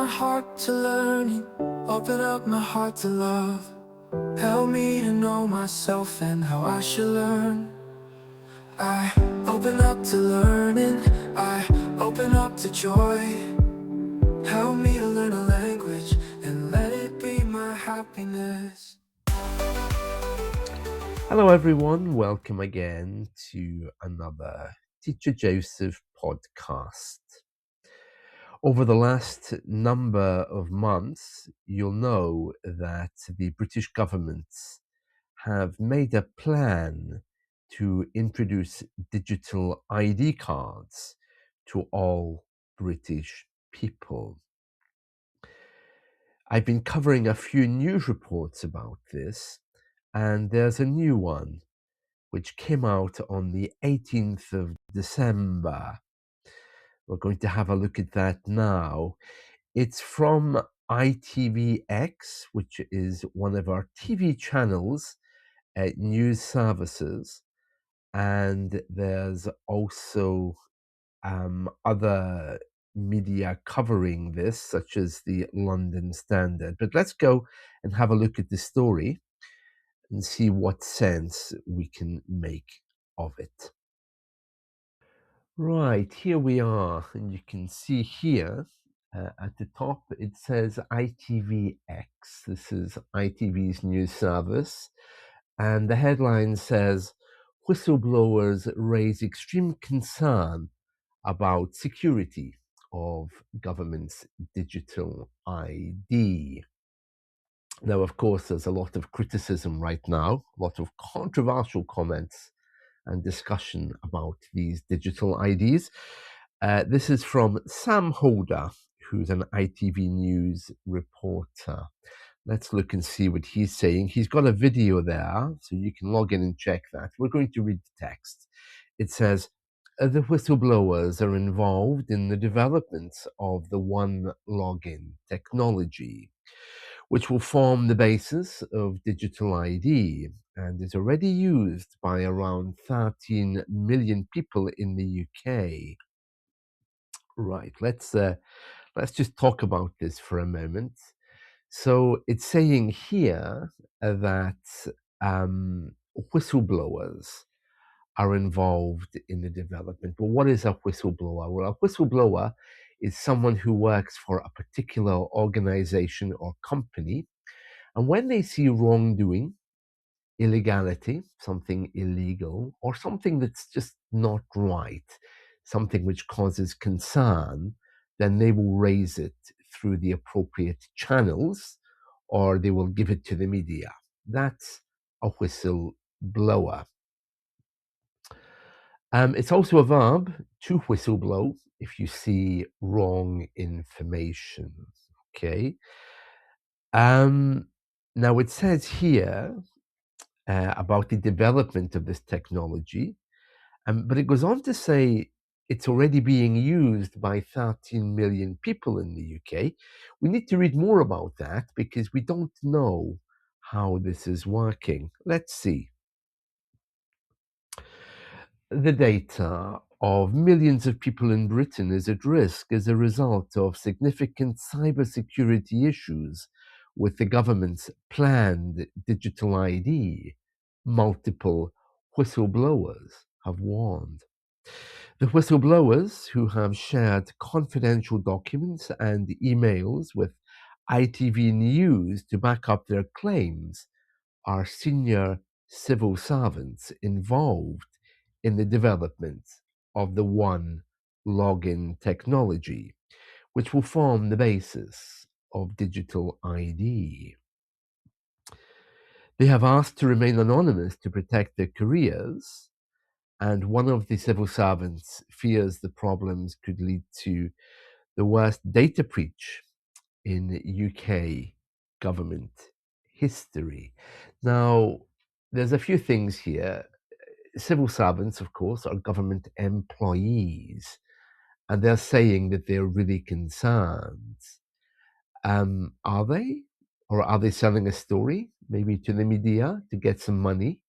heart to learning, open up my heart to love. Help me to know myself and how I should learn. I open up to learning, I open up to joy. Help me to learn a language and let it be my happiness. Hello everyone, welcome again to another Teacher Joseph podcast. Over the last number of months, you'll know that the British government have made a plan to introduce digital ID cards to all British people. I've been covering a few news reports about this, and there's a new one which came out on the 18th of December. We're going to have a look at that now. It's from ITVX, which is one of our TV channels at news services. And there's also other media covering this, such as the London Standard. But let's go and have a look at the story and see what sense we can make of it. Right, here we are, and you can see here at the top it says ITVX. This is ITV's news service, and the headline says, "Whistleblowers raise extreme concern about security of government's digital ID." Now, of course, there's a lot of criticism right now, a lot of controversial comments and discussion about these digital IDs. This is from Sam Holder, who's an ITV News reporter. Let's look and see what he's saying. He's got a video there, so you can log in and check that. We're going to read the text. It says, "The whistleblowers are involved in the development of the One Login technology, which will form the basis of digital ID and is already used by around 13 million people in the UK." Right, let's just talk about this for a moment. So it's saying here that whistleblowers are involved in the development. Well, what is a whistleblower? Well, a whistleblower is someone who works for a particular organization or company, and when they see wrongdoing, illegality, something illegal, or something that's just not right, something which causes concern, then they will raise it through the appropriate channels, or they will give it to the media. That's a whistleblower. It's also a verb, to whistleblow, if you see wrong information. Okay. Now it says here about the development of this technology, but it goes on to say it's already being used by 13 million people in the UK. We need to read more about that because we don't know how this is working. Let's see. The data of millions of people in Britain is at risk as a result of significant cybersecurity issues with the government's planned digital ID, multiple whistleblowers have warned. The whistleblowers, who have shared confidential documents and emails with ITV News to back up their claims, are senior civil servants involved in the development of the One Login technology, which will form the basis of digital ID. They have asked to remain anonymous to protect their careers, and one of the civil servants fears the problems could lead to the worst data breach in UK government history. Now, there's a few things here. Civil servants, of course, are government employees, and they're saying that they're really concerned. Are they? Or are they selling a story, maybe to the media, to get some money?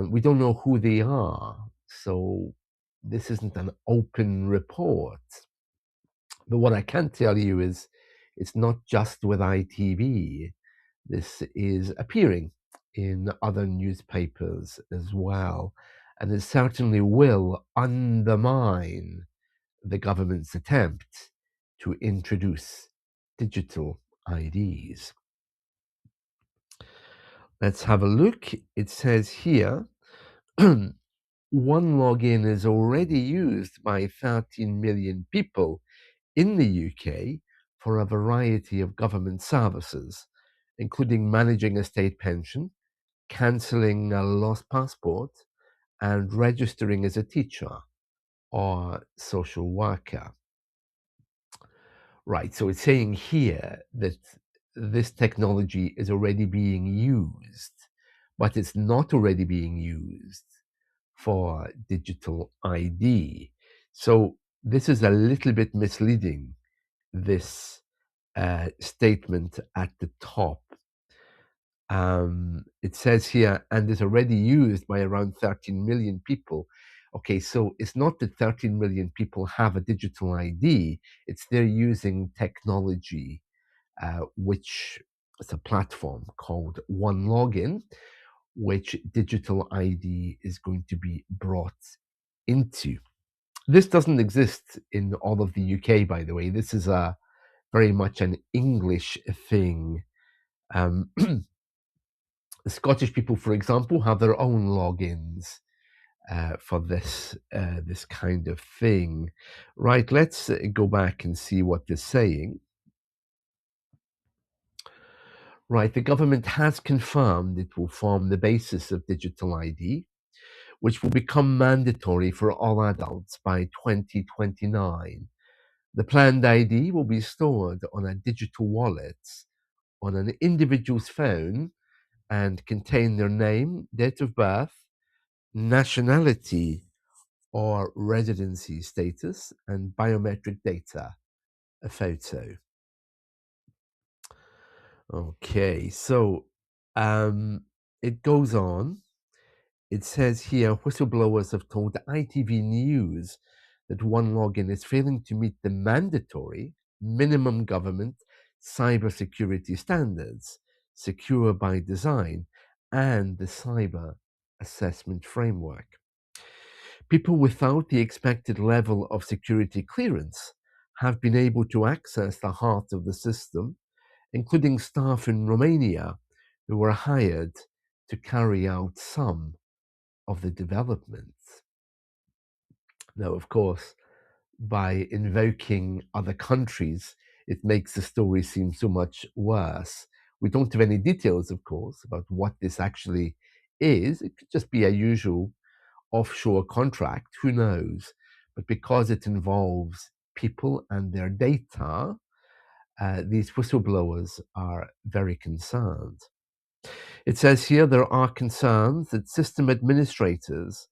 We don't know who they are, so this isn't an open report. But what I can tell you is it's not just with ITV. This is appearing in other newspapers as well, and it certainly will undermine the government's attempt to introduce digital IDs. Let's have a look. It says here, one login is already used by 13 million people in the UK for a variety of government services, including managing a state pension, cancelling a lost passport, and registering as a teacher or social worker. Right, so it's saying here that this technology is already being used, but it's not already being used for digital ID. So this is a little bit misleading, this statement at the top. It says here, and is already used by around 13 million people. Okay, so it's not that 13 million people have a digital ID, it's they're using technology, which is a platform called One Login, which digital ID is going to be brought into. This doesn't exist in all of the UK, by the way. This is a very much an English thing. Scottish people, for example, have their own logins for this this kind of thing. Right, let's go back and see what they're saying. Right, the government has confirmed it will form the basis of digital ID, which will become mandatory for all adults by 2029. The planned ID will be stored on a digital wallet on an individual's phone and contain their name, date of birth, nationality or residency status, and biometric data, a photo. Okay, so it goes on. It says here, whistleblowers have told ITV News that One Login is failing to meet the mandatory minimum government cybersecurity standards, secure by design, and the cyber assessment framework. People without the expected level of security clearance have been able to access the heart of the system, including staff in Romania who were hired to carry out some of the developments. Now, of course, by invoking other countries, it makes the story seem so much worse. We don't have any details, of course, about what this actually is. It could just be a usual offshore contract, who knows? But because it involves people and their data, these whistleblowers are very concerned. It says here there are concerns that system administrators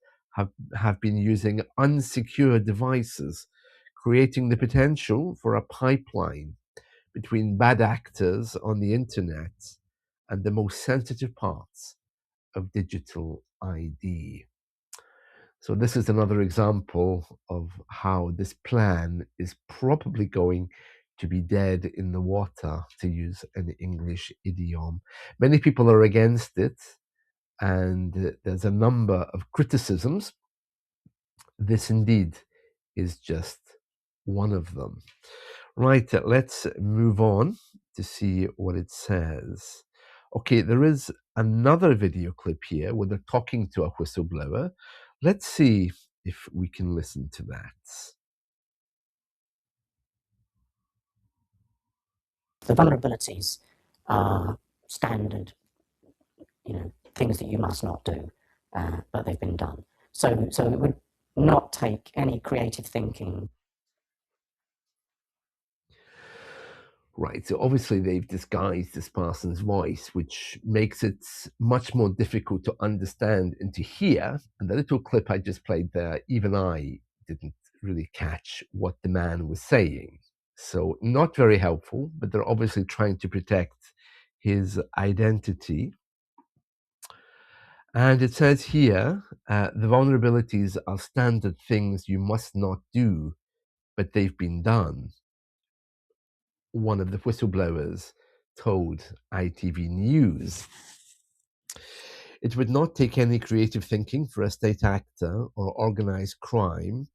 have been using unsecure devices, creating the potential for a pipeline between bad actors on the internet and the most sensitive parts of digital ID. So this is another example of how this plan is probably going to be dead in the water, to use an English idiom. Many people are against it, and there's a number of criticisms. This indeed is just one of them. Right, let's move on to see what it says. Okay, there is another video clip here where they're talking to a whistleblower. Let's see if we can listen to that. The vulnerabilities are standard, things that you must not do, but they've been done. So it would not take any creative thinking. Right, so obviously they've disguised this person's voice, which makes it much more difficult to understand and to hear. And the little clip I just played there, even I didn't really catch what the man was saying. So not very helpful, but they're obviously trying to protect his identity. And it says here, the vulnerabilities are standard things you must not do, but they've been done. one of the whistleblowers told ITV News. It would not take any creative thinking for a state actor or organized crime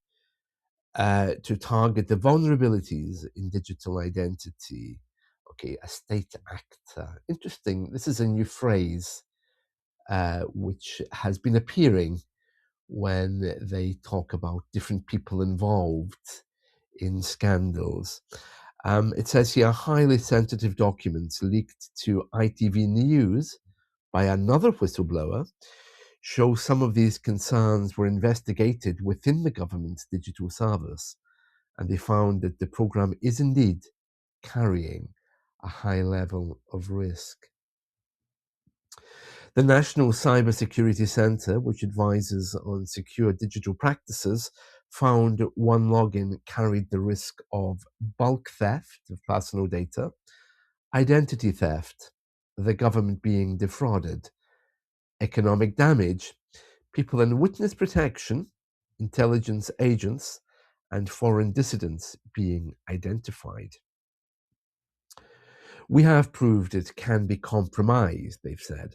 to target the vulnerabilities in digital identity. Okay, a state actor. Interesting. This is a new phrase which has been appearing when they talk about different people involved in scandals. It says here, highly sensitive documents leaked to ITV News by another whistleblower show some of these concerns were investigated within the government's digital service, and they found that the program is indeed carrying a high level of risk. The National Cybersecurity Centre, which advises on secure digital practices, found OneLogin carried the risk of bulk theft of personal data, identity theft, the government being defrauded, economic damage, people and witness protection, intelligence agents, and foreign dissidents being identified. We have proved it can be compromised, they've said.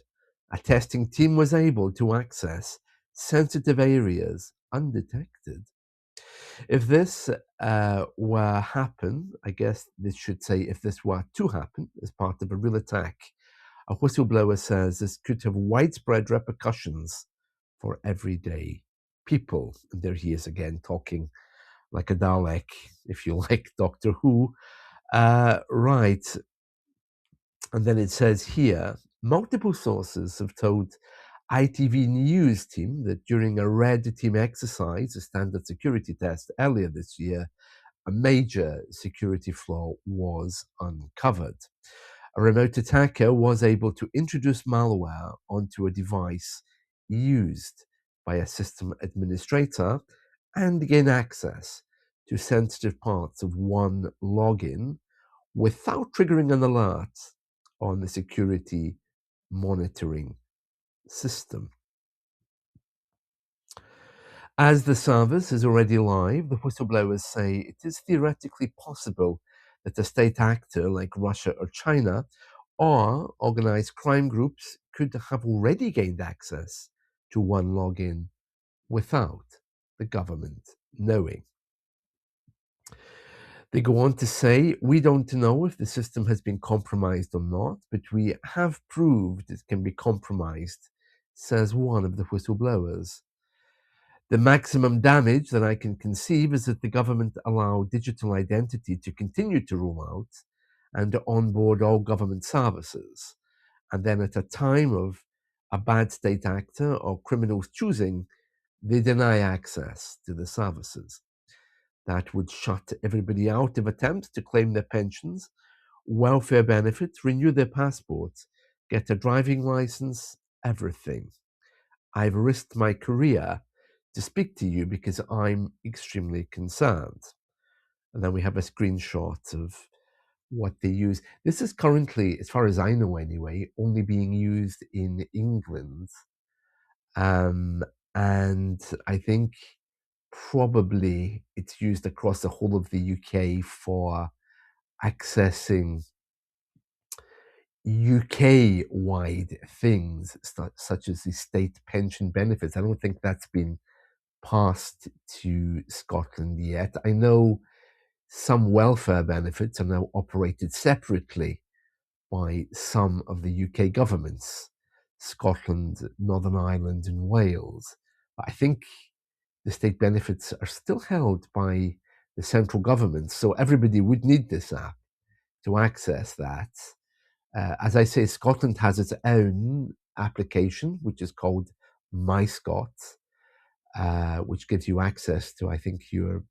A testing team was able to access sensitive areas undetected. If this were happen, I guess this should say if this were to happen as part of a real attack, a whistleblower says this could have widespread repercussions for everyday people. And there he is again talking like a Dalek, if you like Doctor Who. Right. And then it says here, multiple sources have told ITV News team that during a red team exercise, a standard security test earlier this year, a major security flaw was uncovered. A remote attacker was able to introduce malware onto a device used by a system administrator and gain access to sensitive parts of OneLogin without triggering an alert on the security monitoring system. As the service is already live, the whistleblowers say it is theoretically possible that a state actor like Russia or China or organized crime groups could have already gained access to OneLogin without the government knowing. They go on to say, we don't know if the system has been compromised or not, but we have proved it can be compromised, says one of the whistleblowers. The maximum damage that I can conceive is that the government allow digital identity to continue to roll out and onboard all government services. And then at a time of a bad state actor or criminals choosing, they deny access to the services. That would shut everybody out of attempts to claim their pensions, welfare benefits, renew their passports, get a driving license, everything. I've risked my career to speak to you because I'm extremely concerned. And then we have a screenshot of what they use. This is currently, as far as I know anyway, only being used in England. And I think probably it's used across the whole of the UK for accessing UK-wide things such as the state pension benefits. I don't think that's been passed to Scotland yet. I know some welfare benefits are now operated separately by some of the UK governments, Scotland, Northern Ireland, and Wales. But I think the state benefits are still held by the central government, so everybody would need this app to access that. As I say, Scotland has its own application, which is called MyScot, which gives you access to, I think, your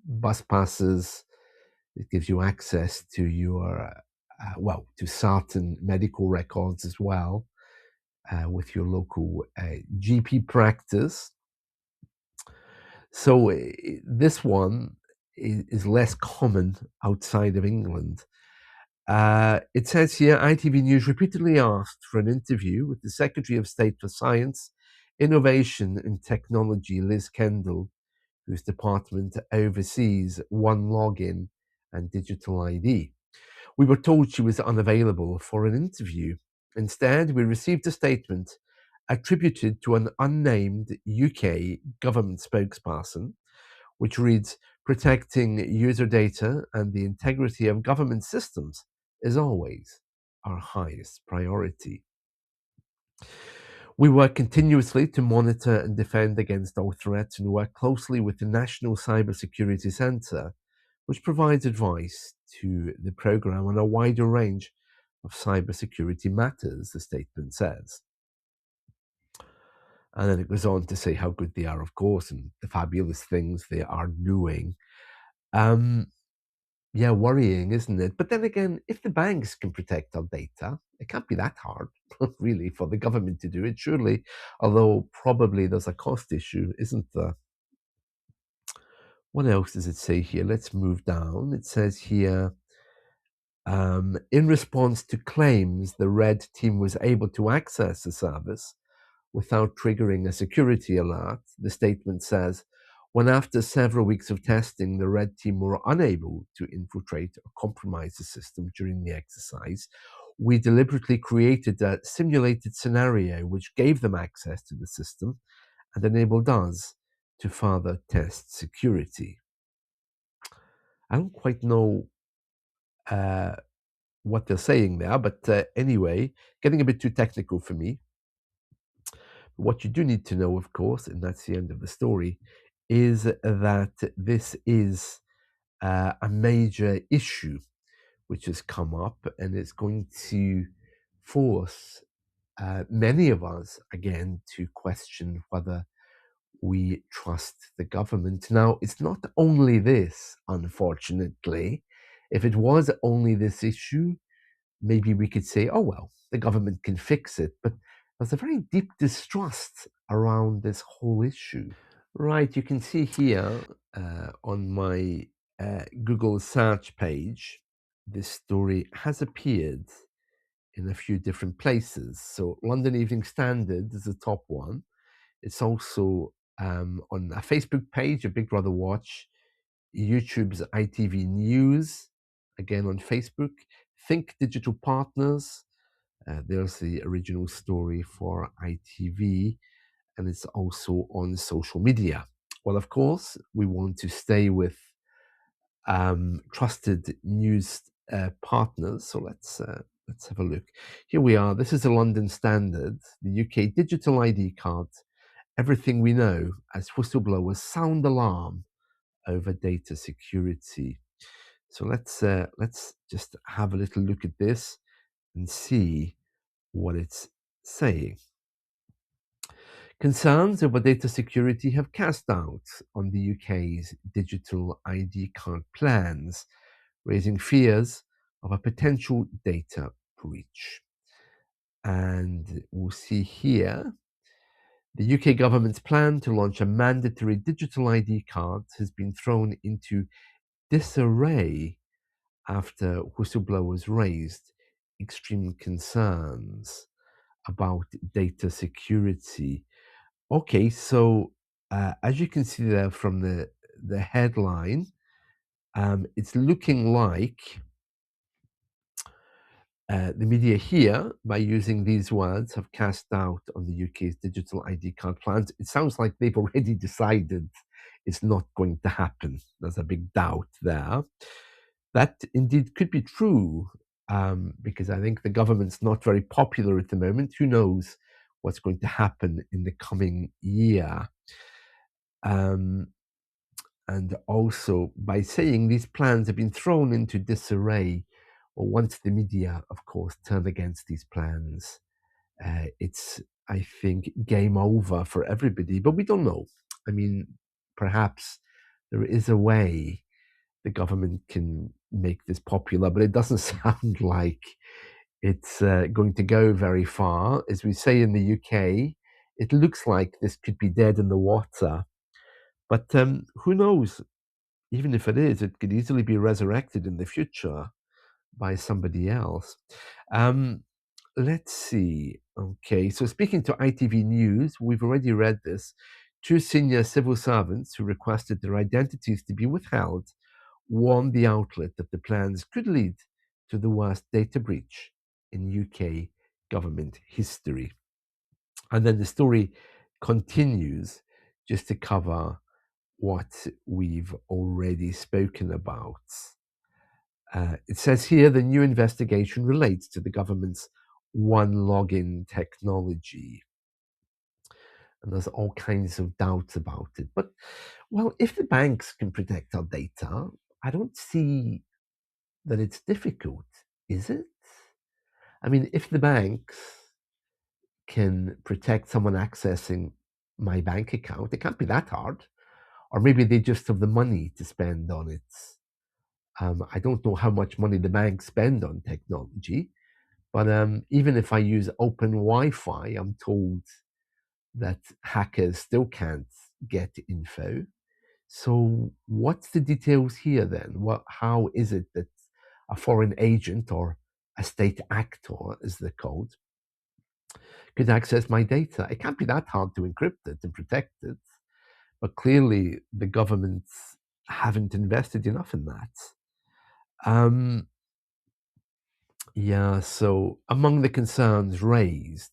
bus passes. It gives you access to your, to certain medical records as well, with your local GP practice. So this one is less common outside of England. It says here, ITV News repeatedly asked for an interview with the Secretary of State for Science, Innovation and Technology, Liz Kendall, whose department oversees OneLogin and digital ID. We were told she was unavailable for an interview. Instead, we received a statement attributed to an unnamed UK government spokesperson, which reads, "Protecting user data and the integrity of government systems is always our highest priority." We work continuously to monitor and defend against all threats and work closely with the National Cybersecurity Centre, which provides advice to the programme on a wider range of cybersecurity matters, the statement says. And then it goes on to say how good they are, of course, and the fabulous things they are doing. Yeah, worrying, isn't it? But then again, if the banks can protect our data, it can't be that hard, really, for the government to do it, surely. Although probably there's a cost issue, isn't there? What else does it say here? Let's move down. It says here, in response to claims the Red Team was able to access the service without triggering a security alert, the statement says, when after several weeks of testing, the Red Team were unable to infiltrate or compromise the system during the exercise, we deliberately created a simulated scenario which gave them access to the system and enabled us to further test security. I don't quite know what they're saying there, but anyway, getting a bit too technical for me. What you do need to know, of course, and that's the end of the story, is that this is a major issue which has come up, and it's going to force many of us, again, to question whether we trust the government. Now, it's not only this, unfortunately. If it was only this issue, maybe we could say, oh, well, the government can fix it. But there's a very deep distrust around this whole issue. Right, you can see here on my Google search page, this story has appeared in a few different places. So London Evening Standard is the top one. It's also on a Facebook page, a Big Brother Watch, YouTube's ITV News, again on Facebook, Think Digital Partners, there's the original story for ITV, and it's also on social media. Well, of course, we want to stay with trusted news partners, so let's have a look. Here we are. This is the London Standard, the UK digital ID card. Everything we know as whistleblowers sound alarm over data security. So let's just have a little look at this and see what it's saying. Concerns over data security have cast doubt on the UK's digital ID card plans, raising fears of a potential data breach. And we'll see here, the UK government's plan to launch a mandatory digital ID card has been thrown into disarray after whistleblowers raised extreme concerns about data security. Okay, so as you can see there from the headline, it's looking like the media here, by using these words, have cast doubt on the UK's digital ID card plans. It sounds like they've already decided it's not going to happen. There's a big doubt there. That indeed could be true, because I think the government's not very popular at the moment. Who knows what's going to happen in the coming year? And also, by saying these plans have been thrown into disarray, or once the media, of course, turn against these plans, it's, I think, game over for everybody. But we don't know. I mean, perhaps there is a way the government can make this popular, but it doesn't sound like it's going to go very far. As we say in the UK, it looks like this could be dead in the water. But who knows? Even if it is, it could easily be resurrected in the future by somebody else. Let's see. Okay, so speaking to ITV News, we've already read this. 2 senior civil servants who requested their identities to be withheld warned the outlet that the plans could lead to the worst data breach in UK government history. And then the story continues just to cover what we've already spoken about. It says here the new investigation relates to the government's one login technology. And there's all kinds of doubts about it. But, well, if the banks can protect our data, I don't see that it's difficult, is it? I mean, if the banks can protect someone accessing my bank account, it can't be that hard. Or maybe they just have the money to spend on it. I don't know how much money the banks spend on technology, but even if I use open Wi-Fi, I'm told that hackers still can't get info. So what's the details here then? How is it that a foreign agent or a state actor, as they're called, could access my data? It can't be that hard to encrypt it and protect it. But clearly the governments haven't invested enough in that. Yeah, so among the concerns raised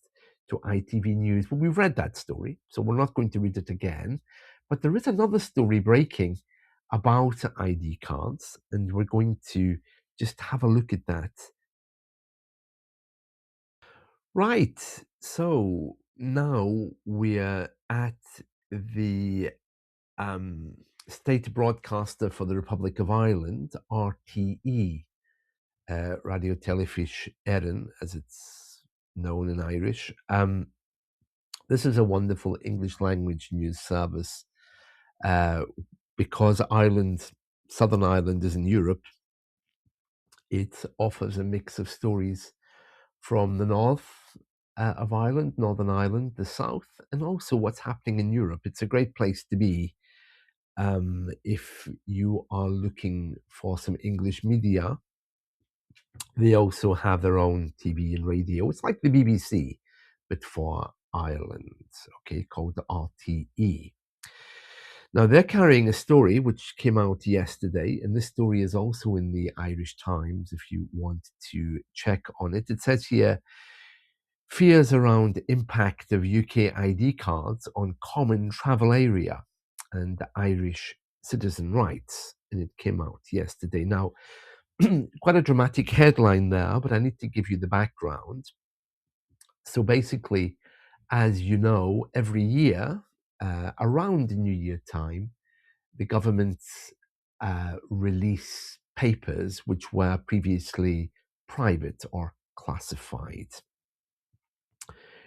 to ITV News, well, we've read that story, so we're not going to read it again. But there is another story breaking about ID cards, and we're going to just have a look at that. Right, so now we're at the state broadcaster for the Republic of Ireland, RTE, Radio Telefís Éireann, as it's known in Irish. This is a wonderful English language news service because Ireland, Southern Ireland, is in Europe. It offers a mix of stories from the north of Ireland, Northern Ireland, the south, and also what's happening in Europe. It's a great place to be if you are looking for some English media. They also have their own TV and radio. It's like the BBC, but for Ireland, okay, called the RTE. Now, they're carrying a story which came out yesterday, and this story is also in the Irish Times if you want to check on it. It says here, fears around the impact of UK ID cards on common travel area and Irish citizen rights, and it came out yesterday. Now, quite a dramatic headline there, but I need to give you the background. So basically, as you know, every year, around the New Year time, the government release papers which were previously private or classified.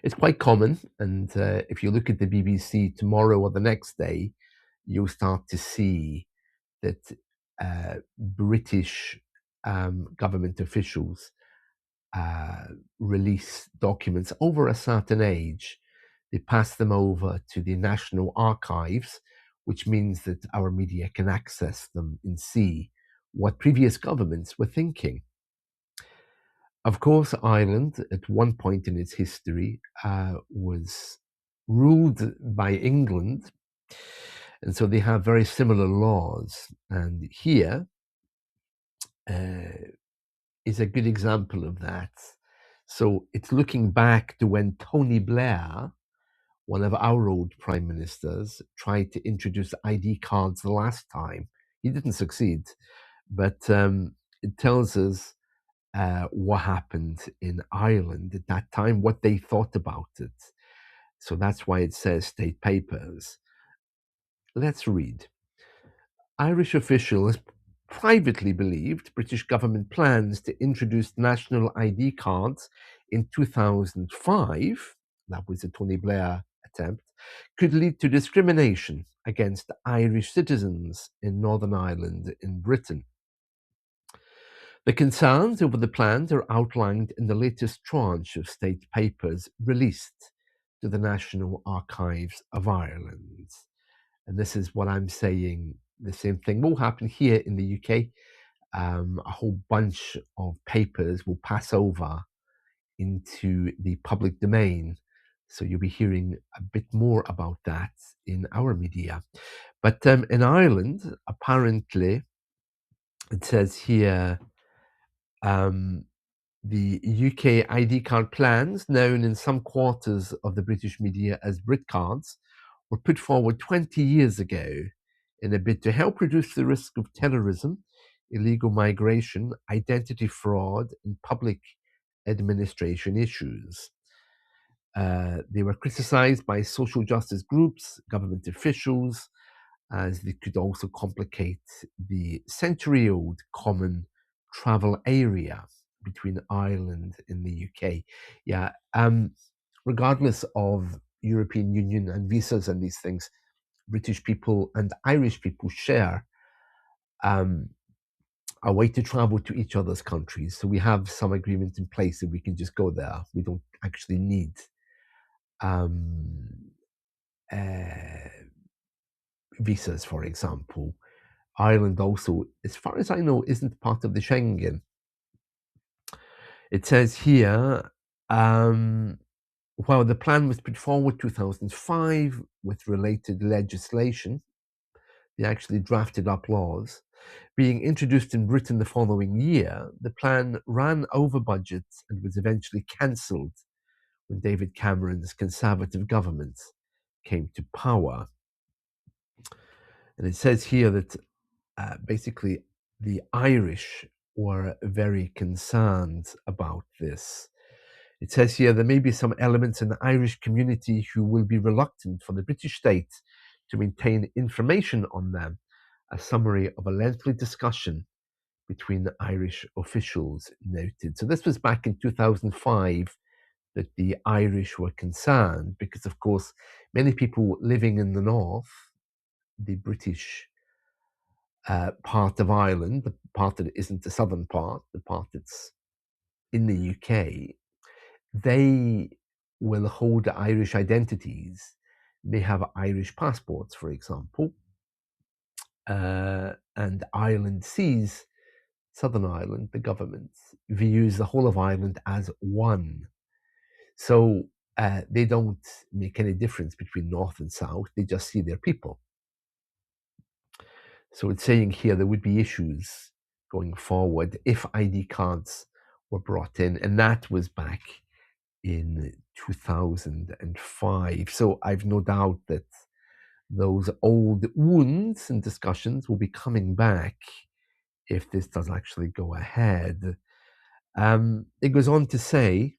It's quite common, and if you look at the BBC tomorrow or the next day, you'll start to see that British government officials release documents over a certain age. They pass them over to the National Archives, which means that our media can access them and see what previous governments were thinking. Of course, Ireland, at one point in its history, was ruled by England, and so they have very similar laws. And here is a good example of that. So it's looking back to when Tony Blair, one of our old prime ministers, tried to introduce ID cards the last time. He didn't succeed, but it tells us what happened in Ireland at that time, what they thought about it. So that's why it says state papers. Let's read. Irish officials privately believed British government plans to introduce national ID cards in 2005, that was a Tony Blair attempt, could lead to discrimination against Irish citizens in Northern Ireland in Britain. The concerns over the plans are outlined in the latest tranche of state papers released to the National Archives of Ireland. And this is what I'm saying. The same thing will happen here in the UK. A whole bunch of papers will pass over into the public domain. So you'll be hearing a bit more about that in our media. But in Ireland, apparently, it says here, The UK ID card plans, known in some quarters of the British media as Brit cards, were put forward 20 years ago in a bid to help reduce the risk of terrorism, illegal migration, identity fraud, and public administration issues. They were criticized by social justice groups, government officials, as they could also complicate the century-old common travel area between Ireland and the UK. Yeah, regardless of European Union and visas and these things, British people and Irish people share a way to travel to each other's countries. So we have some agreement in place that we can just go there. We don't actually need visas, for example. Ireland also, as far as I know, isn't part of the Schengen. It says here, while the plan was put forward 2005 with related legislation, they actually drafted up laws, being introduced in Britain the following year, the plan ran over budget and was eventually cancelled when David Cameron's Conservative government came to power. And it says here that basically the Irish were very concerned about this. It says here there may be some elements in the Irish community who will be reluctant for the British state to maintain information on them. A summary of a lengthy discussion between the Irish officials noted. So this was back in 2005 that the Irish were concerned because, of course, many people living in the north, the British part of Ireland, the part that isn't the southern part, the part that's in the UK, they will hold Irish identities. They have Irish passports, for example, and Ireland sees Southern Ireland, the government, views the whole of Ireland as one. So they don't make any difference between north and south. They just see their people. So it's saying here there would be issues going forward if ID cards were brought in, and that was back in 2005. So I've no doubt that those old wounds and discussions will be coming back if this does actually go ahead. It goes on to say,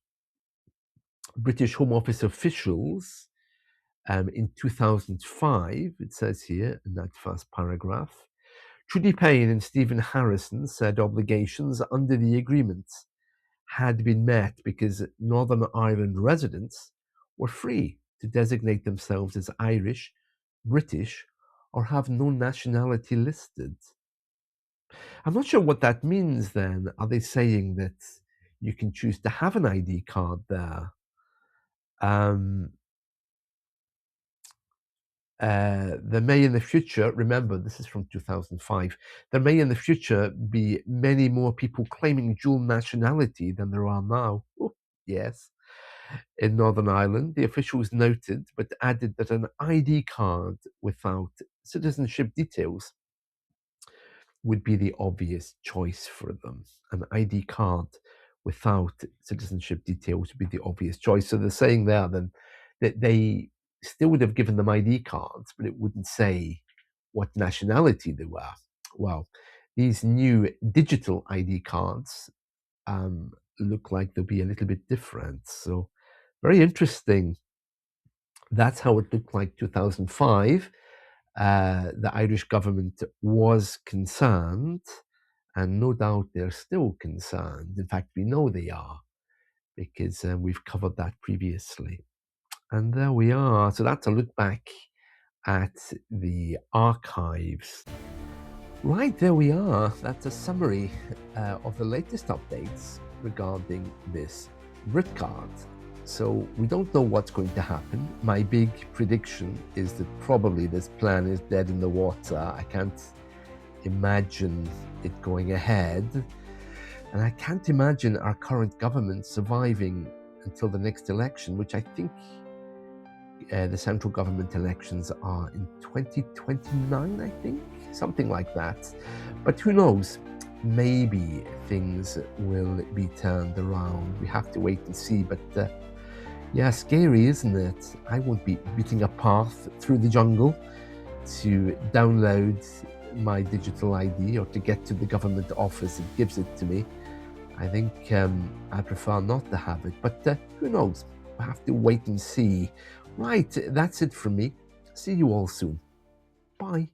British Home Office officials in 2005, it says here in that first paragraph, Trudy Payne and Stephen Harrison said obligations under the agreement had been met because Northern Ireland residents were free to designate themselves as Irish, British, or have no nationality listed. I'm not sure what that means then. Are they saying that you can choose to have an ID card there? There may in the future, remember this is from 2005, there may in the future be many more people claiming dual nationality than there are now. Oh, yes. In Northern Ireland, the officials noted but added that an ID card without citizenship details would be the obvious choice for them. An ID card without citizenship details would be the obvious choice. So they're saying there then that they still would have given them ID cards, but it wouldn't say what nationality they were. Well, these new digital ID cards look like they'll be a little bit different. So very interesting. That's how it looked like 2005. The Irish government was concerned, and no doubt they're still concerned. In fact, we know they are, because we've covered that previously. And there we are. So that's a look back at the archives. Right, there we are. That's a summary of the latest updates regarding this Brit card. So we don't know what's going to happen. My big prediction is that probably this plan is dead in the water. I can't imagine it going ahead. And I can't imagine our current government surviving until the next election, which I think the central government elections are in 2029, I think, something like that. But who knows? maybe things will be turned around. We have to wait and see, but yeah, scary, isn't it? I won't be beating a path through the jungle to download my digital ID or to get to the government office that gives it to me. I think I prefer not to have it, but who knows? I have to wait and see. Right, that's it from me. See you all soon. Bye.